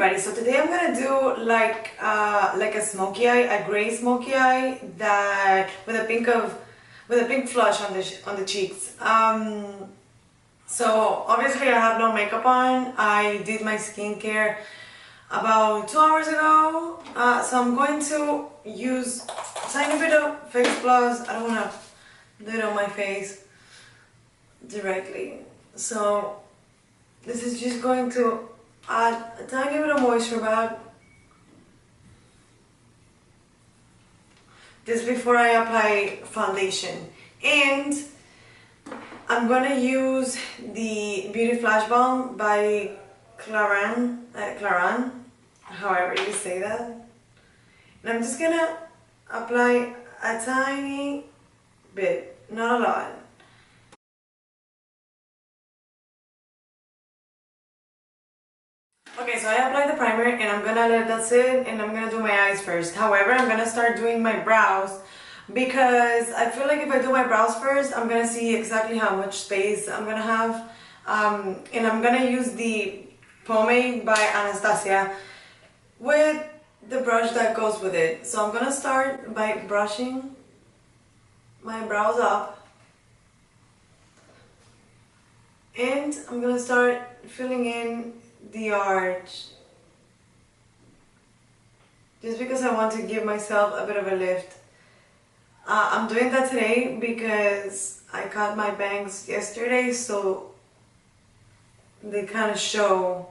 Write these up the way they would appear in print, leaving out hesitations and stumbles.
everybody, so today I'm gonna do like a smoky eye, a gray smoky eye that with a pink flush on the cheeks. So obviously I have no makeup on. I did my skincare about 2 hours ago, so I'm going to use a tiny bit of Face Plus. I don't want to do it on my face directly, so this is just going to add a tiny bit of moisture back just before I apply foundation. And I'm gonna use the Beauty Flash Balm by Claran, however you say that. And I'm just gonna apply a tiny bit, not a lot. Okay, so I applied the primer and I'm gonna let that sit and I'm gonna do my eyes first. However, I'm gonna start doing my brows because I feel like if I do my brows first, I'm gonna see exactly how much space I'm gonna have. And I'm gonna use the pomade by Anastasia with the brush that goes with it. So I'm gonna start by brushing my brows up. And I'm gonna start filling in the arch, just because I want to give myself a bit of a lift. I'm doing that today because I cut my bangs yesterday, so they kind of show.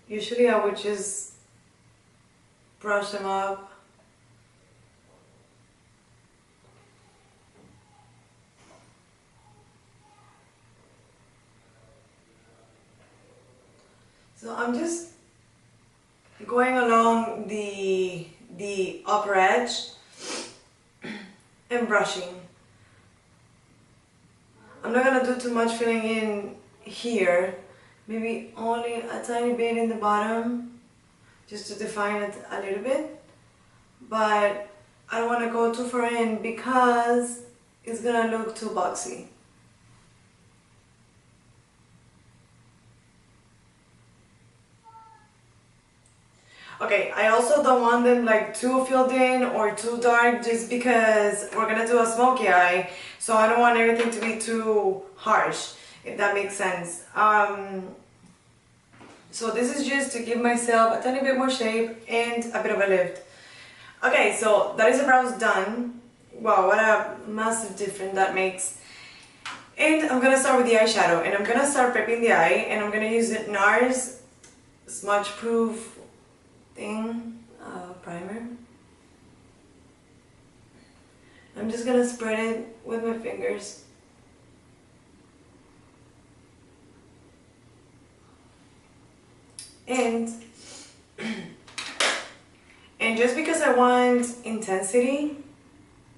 Usually I would just brush them up. So I'm just going along the upper edge and brushing. I'm not gonna do too much filling in here, maybe only a tiny bit in the bottom, just to define it a little bit. But I don't want to go too far in because it's gonna look too boxy. Okay, I also don't want them like too filled in or too dark, just because we're gonna do a smoky eye, so I don't want everything to be too harsh, if that makes sense. So this is just to give myself a tiny bit more shape and a bit of a lift. Okay, so that is the brows done. Wow, what a massive difference that makes. And I'm gonna start with the eyeshadow, and I'm gonna start prepping the eye, and I'm gonna use the NARS smudge proof primer. I'm just gonna spread it with my fingers. And just because I want intensity,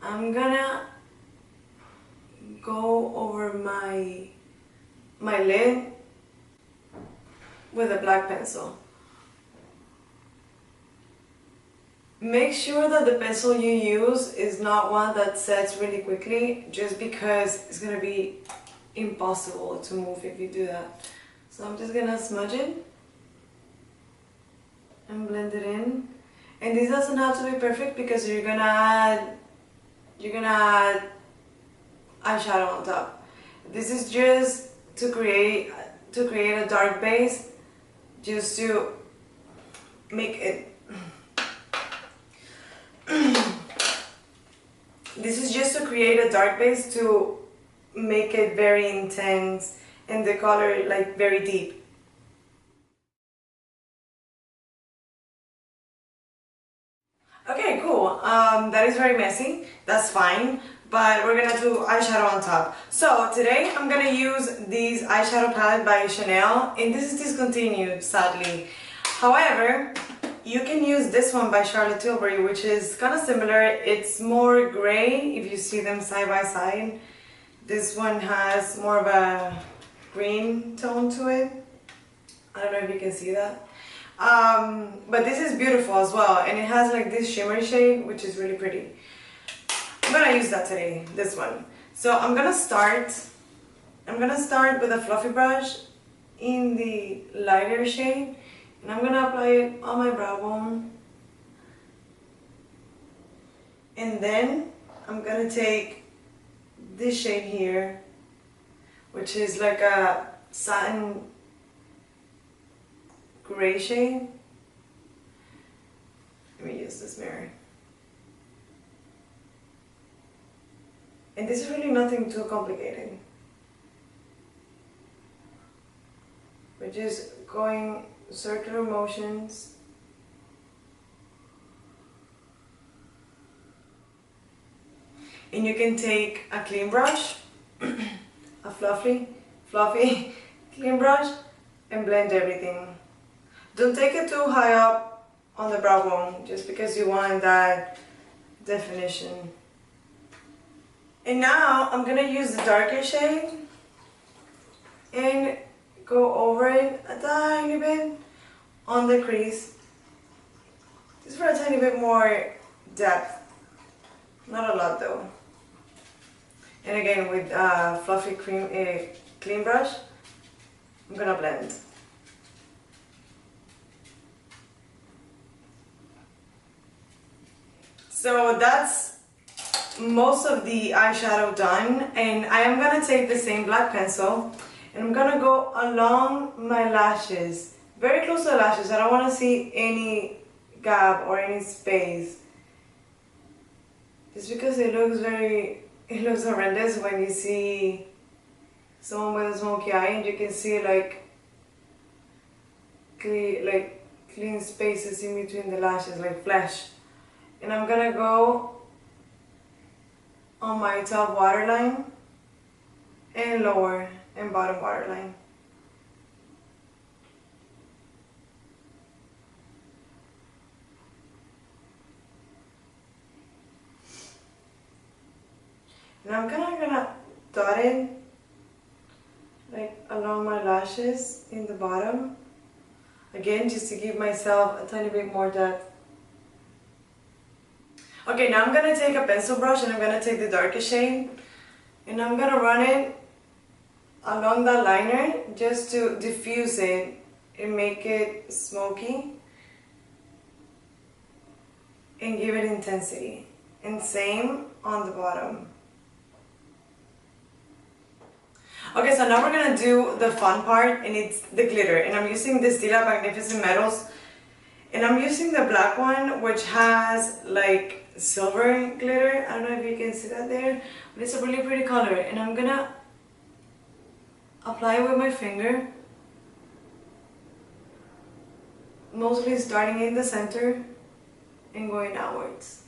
I'm gonna go over my lid with a black pencil. Make sure that the pencil you use is not one that sets really quickly, just because it's gonna be impossible to move if you do that. So I'm just gonna smudge it and blend it in. And this doesn't have to be perfect because you're gonna add eyeshadow on top. This is just to create a dark base, just to make it. This is just to create a dark base, to make it very intense and the color like very deep. Okay, cool. That is very messy. That's fine. But we're gonna do eyeshadow on top. So today I'm gonna use this eyeshadow palette by Chanel, and this is discontinued, sadly. However, you can use this one by Charlotte Tilbury, which is kind of similar. It's more gray if you see them side by side. This one has more of a green tone to it. I don't know if you can see that. But this is beautiful as well, and it has like this shimmery shade, which is really pretty. I'm gonna use that today, this one. So I'm gonna start with a fluffy brush in the lighter shade, And I'm gonna apply it on my brow bone. And then I'm gonna take this shade here, which is like a satin gray shade. Let me use this mirror. And this is really nothing too complicated. We're just going circular motions. And you can take a clean brush, a fluffy clean brush, and blend everything. Don't take it too high up on the brow bone, just because you want that definition. And now I'm gonna use the darker shade and go over it a tiny bit on the crease, just for a tiny bit more depth, not a lot though. And again, with fluffy clean brush, I'm gonna blend. So that's most of the eyeshadow done, and I am gonna take the same black pencil and I'm gonna go along my lashes, very close to the lashes. I don't want to see any gap or any space, just because it looks horrendous when you see someone with a smoky eye and you can see like clean spaces in between the lashes, like flesh. And I'm gonna go on my top waterline and lower and bottom waterline. And I'm gonna dot it like along my lashes in the bottom, again just to give myself a tiny bit more depth. Okay, now I'm gonna take a pencil brush and I'm gonna take the darkest shade and I'm gonna run it along that liner just to diffuse it and make it smoky and give it intensity. And same on the bottom. Okay, so now we're gonna do the fun part, and it's the glitter. And I'm using the Stila Magnificent Metals, and I'm using the black one, which has like silver glitter. I don't know if you can see that there, but it's a really pretty color. And I'm gonna apply it with my finger, mostly starting in the center and going outwards.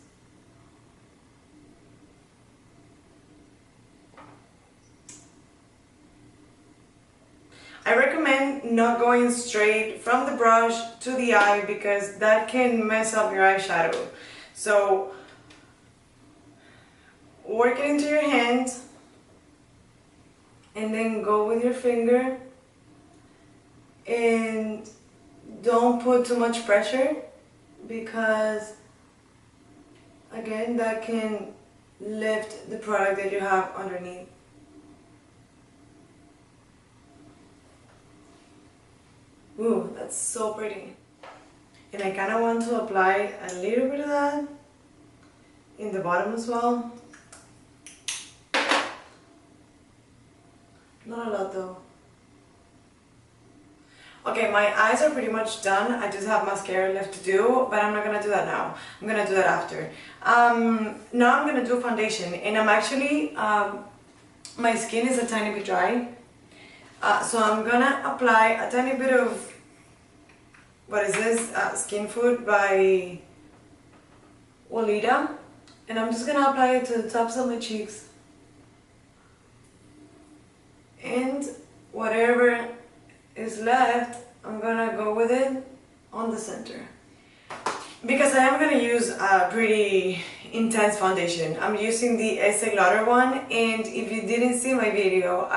I recommend not going straight from the brush to the eye because that can mess up your eyeshadow. So work it into your hand and then go with your finger, and don't put too much pressure because again that can lift the product that you have underneath. Ooh, that's so pretty. And I kind of want to apply a little bit of that in the bottom as well. Not a lot though. Okay, my eyes are pretty much done. I just have mascara left to do, but I'm not gonna do that now. I'm gonna do that after. Now I'm gonna do foundation, and I'm actually, my skin is a tiny bit dry. So I'm gonna apply a tiny bit of, what is this, Skin Food by Olita, and I'm just gonna apply it to the tops of my cheeks, and whatever is left, I'm gonna go with it on the center. Because I am gonna use a pretty intense foundation. I'm using the Estee Lauder one, and if you didn't see my video,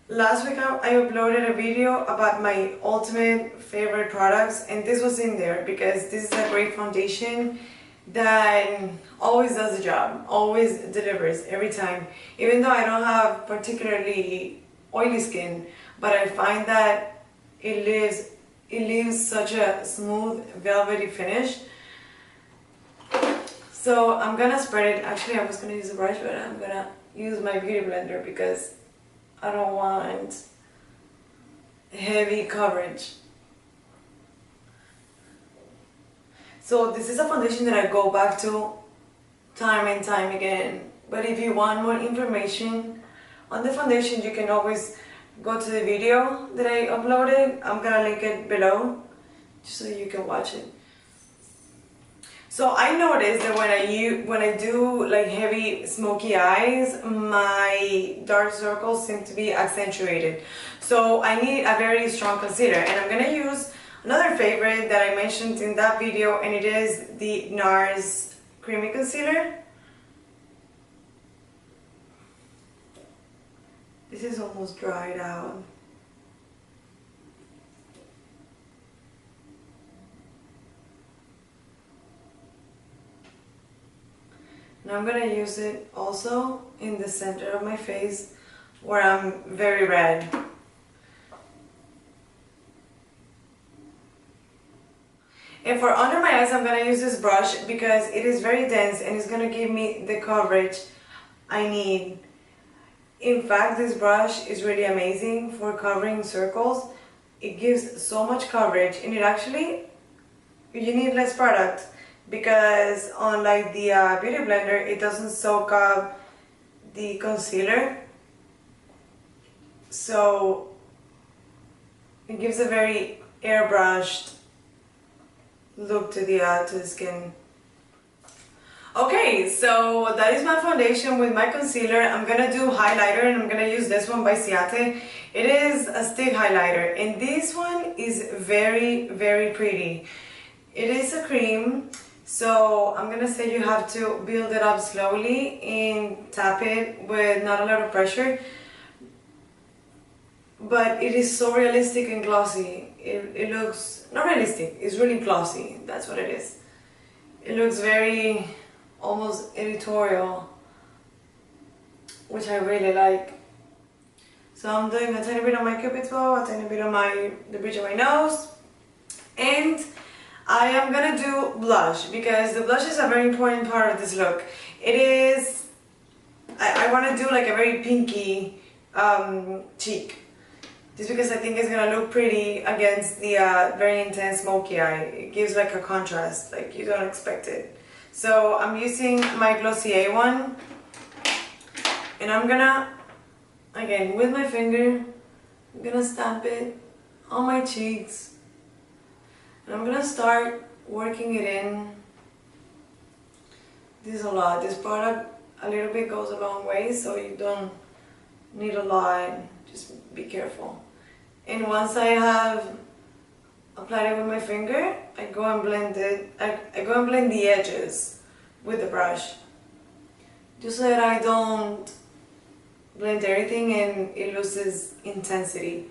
last week I uploaded a video about my ultimate favorite products, and this was in there because this is a great foundation that always does the job, always delivers every time. Even though I don't have particularly oily skin, but I find that it leaves such a smooth velvety finish. So I'm gonna spread it. Actually, I was gonna use a brush, but I'm gonna use my beauty blender because I don't want heavy coverage. So this is a foundation that I go back to time and time again. But if you want more information on the foundation, you can always go to the video that I uploaded. I'm gonna link it below just so you can watch it. So I noticed that when I do like heavy smoky eyes, my dark circles seem to be accentuated. So I need a very strong concealer, and I'm gonna use another favorite that I mentioned in that video, and it is the NARS Creamy Concealer. This is almost dried out. And I'm gonna use it also in the center of my face where I'm very red. And for under my eyes, I'm gonna use this brush because it is very dense and it's gonna give me the coverage I need. In fact, this brush is really amazing for covering circles. It gives so much coverage, and it actually, you need less product because unlike the beauty blender, it doesn't soak up the concealer. So it gives a very airbrushed look to the skin. Okay, so that is my foundation with my concealer. I'm gonna do highlighter, and I'm gonna use this one by Ciate. It is a stick highlighter, and this one is very, very pretty. It is a cream, so I'm gonna say you have to build it up slowly and tap it with not a lot of pressure. But it is so realistic and glossy. It looks, not realistic, it's really glossy. That's what it is. It looks very, almost editorial, which I really like. So I'm doing a tiny bit on my cupid's bow, a tiny bit on the bridge of my nose, and I am gonna do blush because the blush is a very important part of this look. It is, I want to do like a very pinky cheek. Just because I think it's gonna look pretty against the very intense smoky eye. It gives like a contrast, like you don't expect it. So I'm using my Lucia Abuin, and I'm gonna, again with my finger, I'm gonna stamp it on my cheeks, and I'm gonna start working it in. This is a lot. This product, a little bit goes a long way, so you don't need a lot. Just be careful. And once I have applied it with my finger, I go and blend it. I go and blend the edges with the brush, just so that I don't blend everything and it loses intensity.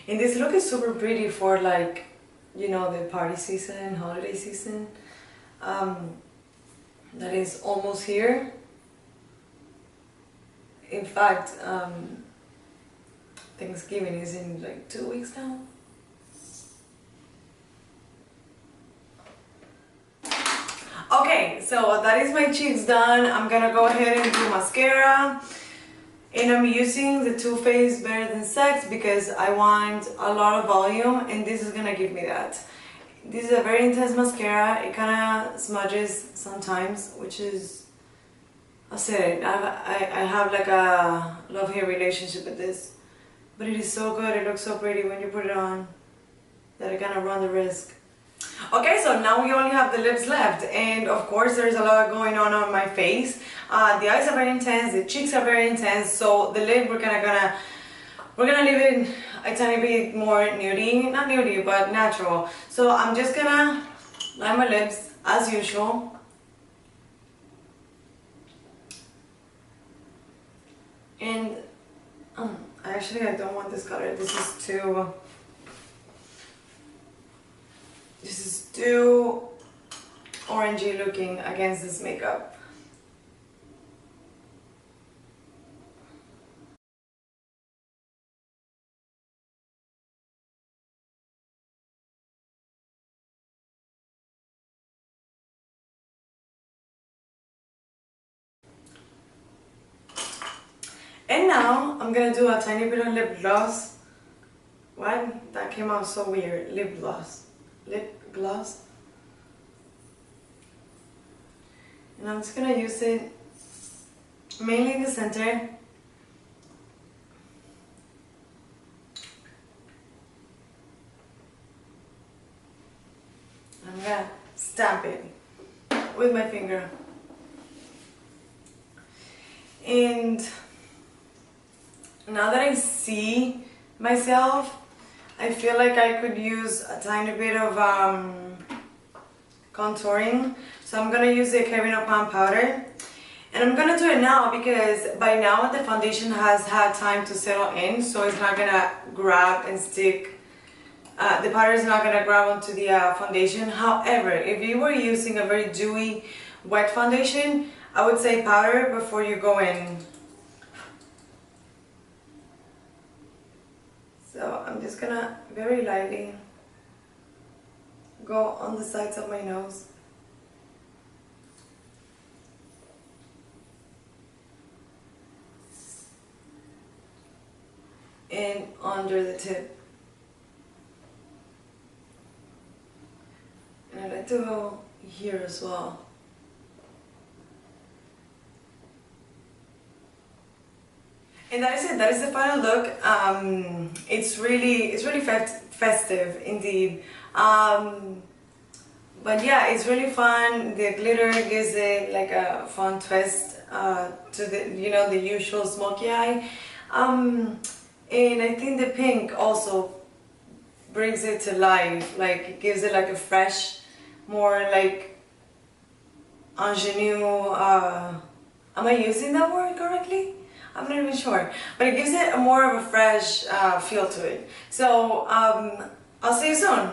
And this look is super pretty for, like, you know, the party season, holiday season. That is almost here. In fact, Thanksgiving is in like 2 weeks now. Okay, so that is my cheeks done. I'm gonna go ahead and do mascara. And I'm using the Too Faced Better Than Sex because I want a lot of volume, and this is gonna give me that. This is a very intense mascara. It kind of smudges sometimes, which is, I said it, I have like a love-hate relationship with this. But it is so good, it looks so pretty when you put it on, that I kind of run the risk. Okay, so now we only have the lips left, and of course there's a lot going on my face. The eyes are very intense, the cheeks are very intense, so the lip we're gonna leave it a tiny bit more nudie, not nudie, but natural. So I'm just gonna line my lips as usual. And actually I don't want this color, this is too this is too orangey looking against this makeup. And now I'm gonna do a tiny bit of lip gloss. What? That came out so weird. Lip gloss. Lip gloss. And I'm just gonna use it mainly in the center. I'm gonna stamp it with my finger. And now that I see myself, I feel like I could use a tiny bit of contouring. So I'm gonna use the Kevin O'Pan powder. And I'm gonna do it now because by now the foundation has had time to settle in, so it's not gonna grab and stick. The powder is not gonna grab onto the foundation. However, if you were using a very dewy, wet foundation, I would say powder before you go in. So I'm just gonna very lightly go on the sides of my nose. And under the tip. And I like to go here as well. And that is it. That is the final look. It's really festive indeed. But yeah, it's really fun. The glitter gives it like a fun twist to the the usual smoky eye. And I think the pink also brings it to life. Like it gives it like a fresh, more like ingenue. Am I using that word correctly? I'm not even sure, but it gives it a more of a fresh feel to it. So I'll see you soon.